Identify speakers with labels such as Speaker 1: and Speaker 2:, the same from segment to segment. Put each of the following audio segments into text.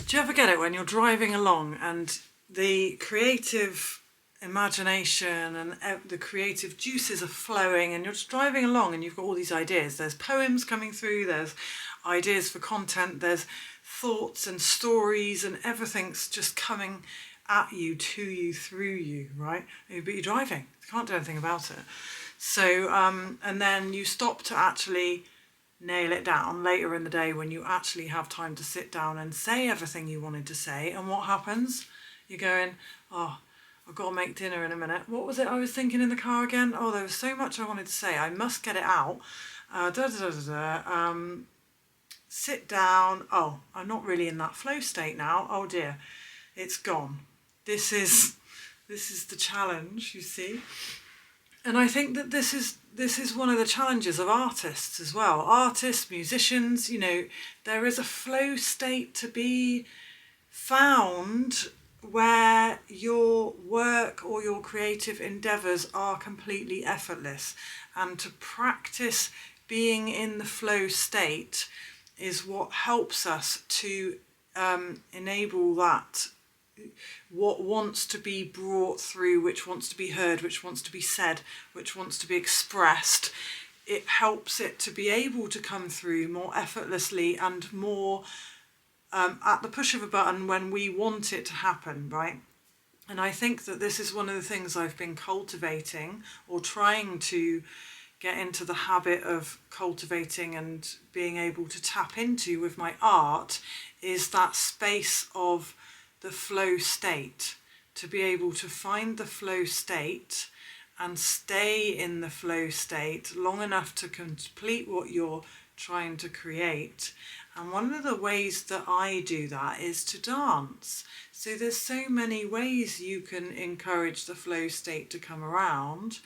Speaker 1: Do you ever get it when you're driving along and the creative imagination and the creative juices are flowing, and you're just driving along and you've got all these ideas? There's poems coming through, there's ideas for content, there's thoughts and stories, and everything's just coming at you, to you, through you, right? But you're driving, you can't do anything about it. So, and then you stop to actually nail it down later in the day when you actually have time to sit down and say everything you wanted to say. And what happens? You're going, oh, I've got to make dinner in a minute. What was it I was thinking in the car again? Oh, there was so much I wanted to say. I must get it out. Sit down. Oh, I'm not really in that flow state now. Oh dear, it's gone. This is the challenge, you see. And I think that this is one of the challenges of artists as well. Artists, musicians, you know, there is a flow state to be found where your work or your creative endeavours are completely effortless. And to practice being in the flow state is what helps us to enable that, what wants to be brought through, which wants to be heard, which wants to be said, which wants to be expressed. It helps it to be able to come through more effortlessly and more at the push of a button when we want it to happen, right? And I think that this is one of the things I've been cultivating, or trying to get into the habit of cultivating and being able to tap into with my art, is that space of the flow state, to be able to find the flow state and stay in the flow state long enough to complete what you're trying to create. And one of the ways that I do that is to dance. So there's so many ways you can encourage the flow state to come around,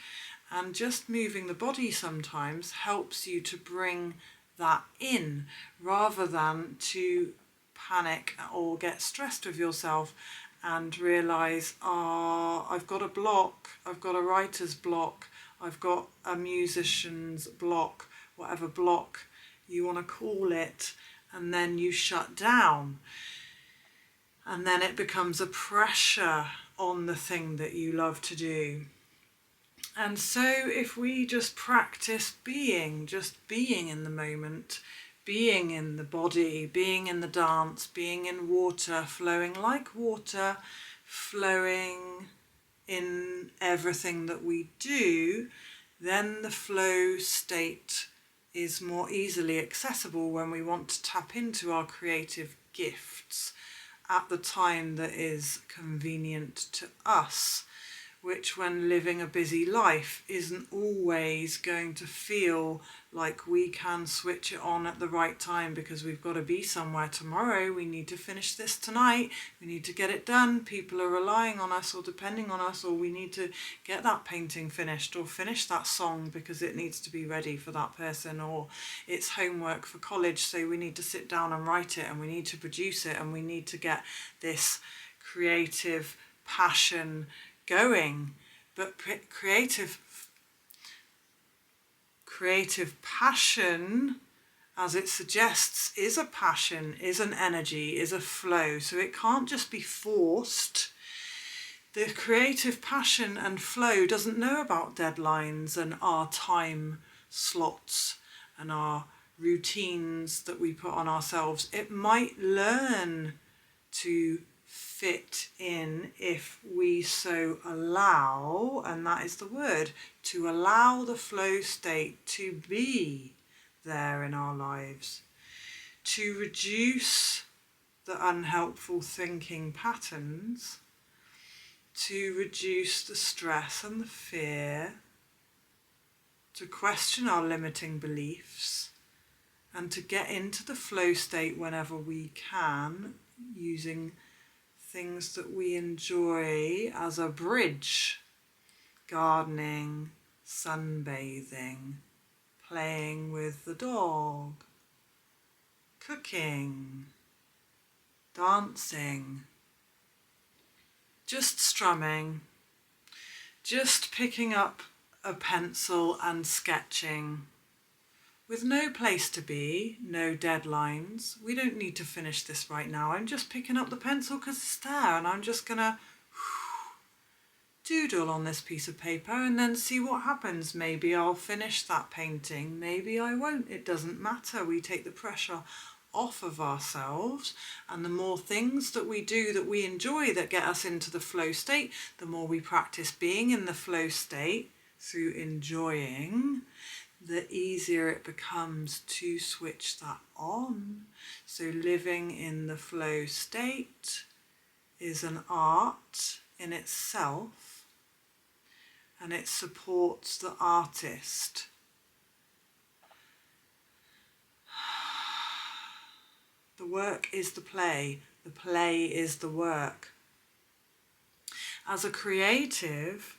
Speaker 1: and just moving the body sometimes helps you to bring that in, rather than to panic or get stressed with yourself and realise, I've got a block, I've got a writer's block, I've got a musician's block, whatever block you want to call it, and then you shut down. And then it becomes a pressure on the thing that you love to do. And so if we just practice being, just being in the moment, being in the body, being in the dance, being in water, flowing like water, flowing in everything that we do, then the flow state is more easily accessible when we want to tap into our creative gifts at the time that is convenient to us, which, when living a busy life, isn't always going to feel like we can switch it on at the right time, because we've got to be somewhere tomorrow, we need to finish this tonight, we need to get it done, people are relying on us or depending on us, or we need to get that painting finished or finish that song because it needs to be ready for that person, or it's homework for college, so we need to sit down and write it, and we need to produce it, and we need to get this creative passion going. But creative passion, as it suggests, is a passion, is an energy, is a flow. So it can't just be forced. The creative passion and flow doesn't know about deadlines and our time slots and our routines that we put on ourselves. It might learn to fit in if we so allow, and that is the word, to allow the flow state to be there in our lives, to reduce the unhelpful thinking patterns, to reduce the stress and the fear, to question our limiting beliefs, and to get into the flow state whenever we can, using things that we enjoy as a bridge: gardening, sunbathing, playing with the dog, cooking, dancing, just strumming, just picking up a pencil and sketching, with no place to be, no deadlines. We don't need to finish this right now. I'm just picking up the pencil because it's there, and I'm just going to doodle on this piece of paper and then see what happens. Maybe I'll finish that painting, maybe I won't. It doesn't matter. We take the pressure off of ourselves, and the more things that we do that we enjoy that get us into the flow state, the more we practice being in the flow state through enjoying, the easier it becomes to switch that on. So living in the flow state is an art in itself, and it supports the artist. The work is the play is the work. As a creative,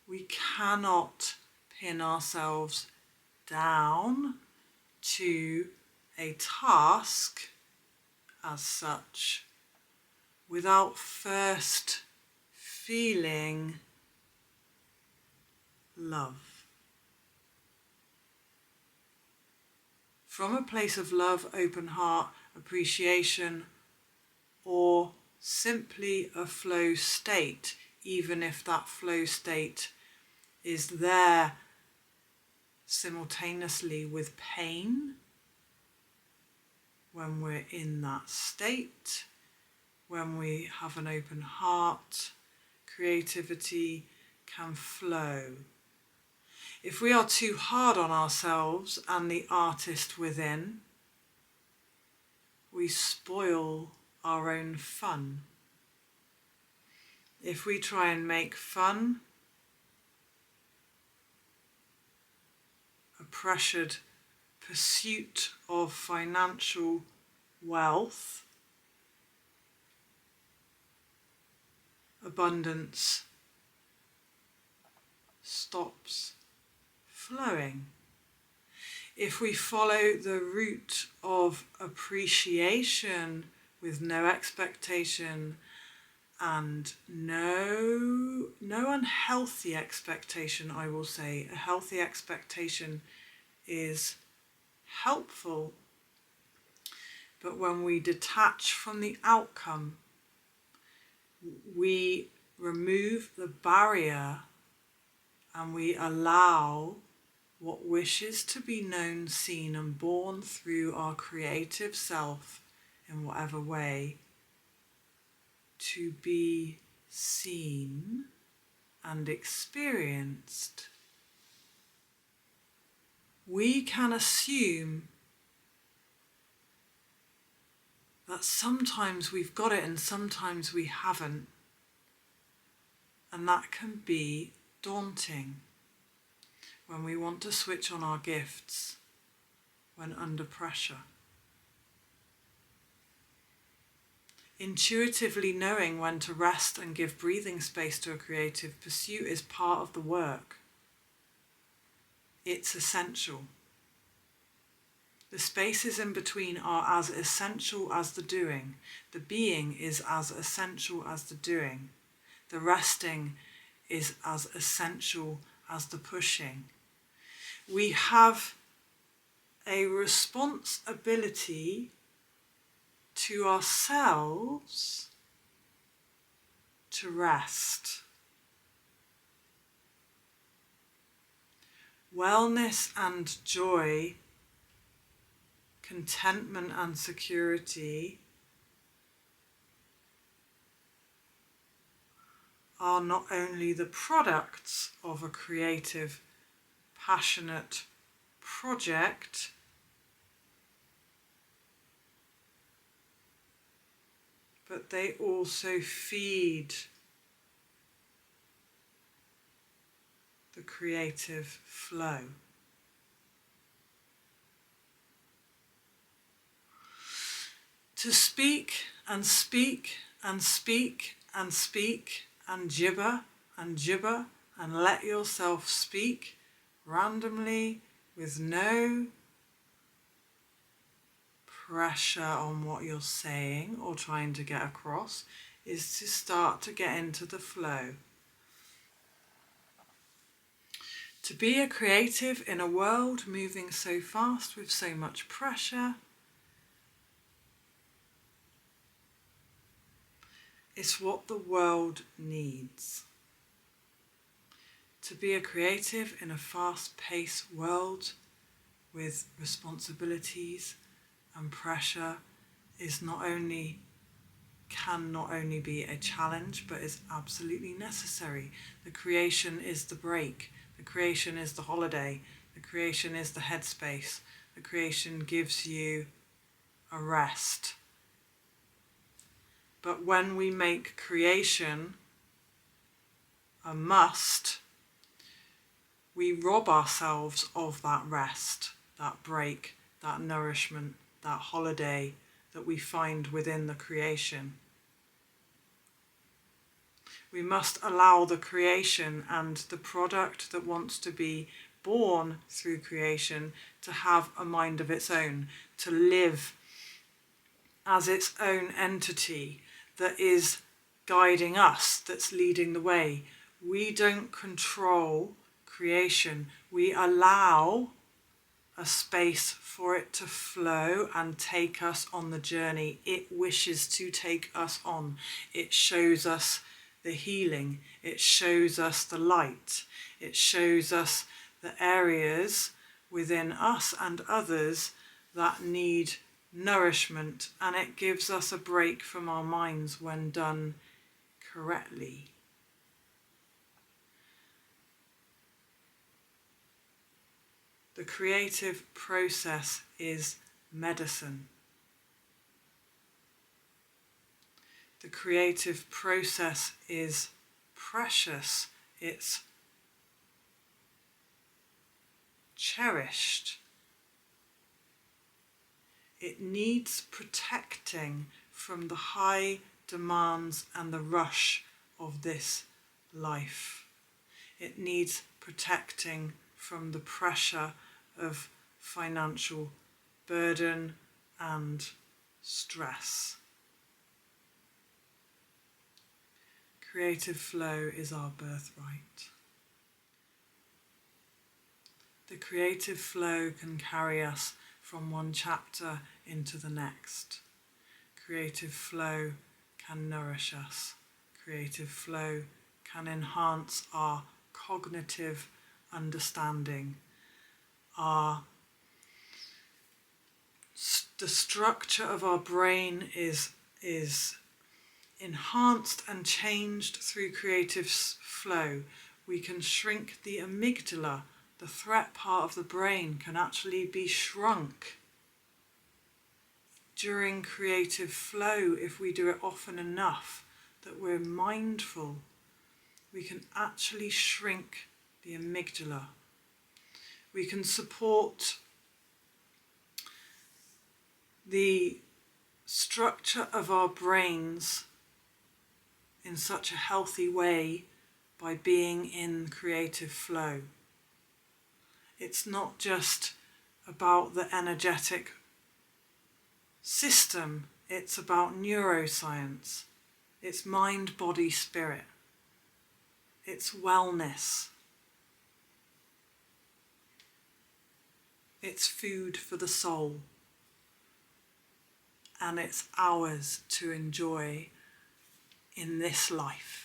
Speaker 1: we cannot pin ourselves down to a task as such without first feeling love. From a place of love, open heart, appreciation, or simply a flow state, even if that flow state is there simultaneously with pain. When we're in that state, when we have an open heart, creativity can flow. If we are too hard on ourselves and the artist within, we spoil our own fun. If we try and make fun a pressured pursuit of financial wealth, abundance stops flowing. If we follow the route of appreciation with no expectation and no unhealthy expectation, I will say, a healthy expectation is helpful, but when we detach from the outcome, we remove the barrier and we allow what wishes to be known, seen and born through our creative self in whatever way to be seen and experienced. We can assume that sometimes we've got it and sometimes we haven't, and that can be daunting when we want to switch on our gifts when under pressure. Intuitively knowing when to rest and give breathing space to a creative pursuit is part of the work. It's essential. The spaces in between are as essential as the doing. The being is as essential as the doing. The resting is as essential as the pushing. We have a responsibility to ourselves to rest. Wellness and joy, contentment and security are not only the products of a creative, passionate project, but they also feed the creative flow. To speak and speak and speak and speak and gibber and let yourself speak randomly with no pressure on what you're saying or trying to get across is to start to get into the flow. To be a creative in a world moving so fast with so much pressure is what the world needs. To be a creative in a fast-paced world with responsibilities and pressure can not only be a challenge, but is absolutely necessary. The creation is the break. The creation is the holiday. The creation is the headspace. The creation gives you a rest. But when we make creation a must, we rob ourselves of that rest, that break, that nourishment, that holiday that we find within the creation. We must allow the creation and the product that wants to be born through creation to have a mind of its own, to live as its own entity that is guiding us, that's leading the way. We don't control creation. We allow a space for it to flow and take us on the journey it wishes to take us on. It shows us the healing. It shows us the light. It shows us the areas within us and others that need nourishment, and it gives us a break from our minds when done correctly. The creative process is medicine. The creative process is precious. It's cherished. It needs protecting from the high demands and the rush of this life. It needs protecting from the pressure of financial burden and stress. Creative flow is our birthright. The creative flow can carry us from one chapter into the next. Creative flow can nourish us. Creative flow can enhance our cognitive understanding. The structure of our brain is enhanced and changed through creative flow. We can shrink the amygdala. The threat part of the brain can actually be shrunk during creative flow if we do it often enough that we're mindful. We can actually shrink the amygdala. We can support the structure of our brains in such a healthy way by being in creative flow. It's not just about the energetic system, it's about neuroscience. It's mind, body, spirit. It's wellness. It's food for the soul. And it's ours to enjoy in this life.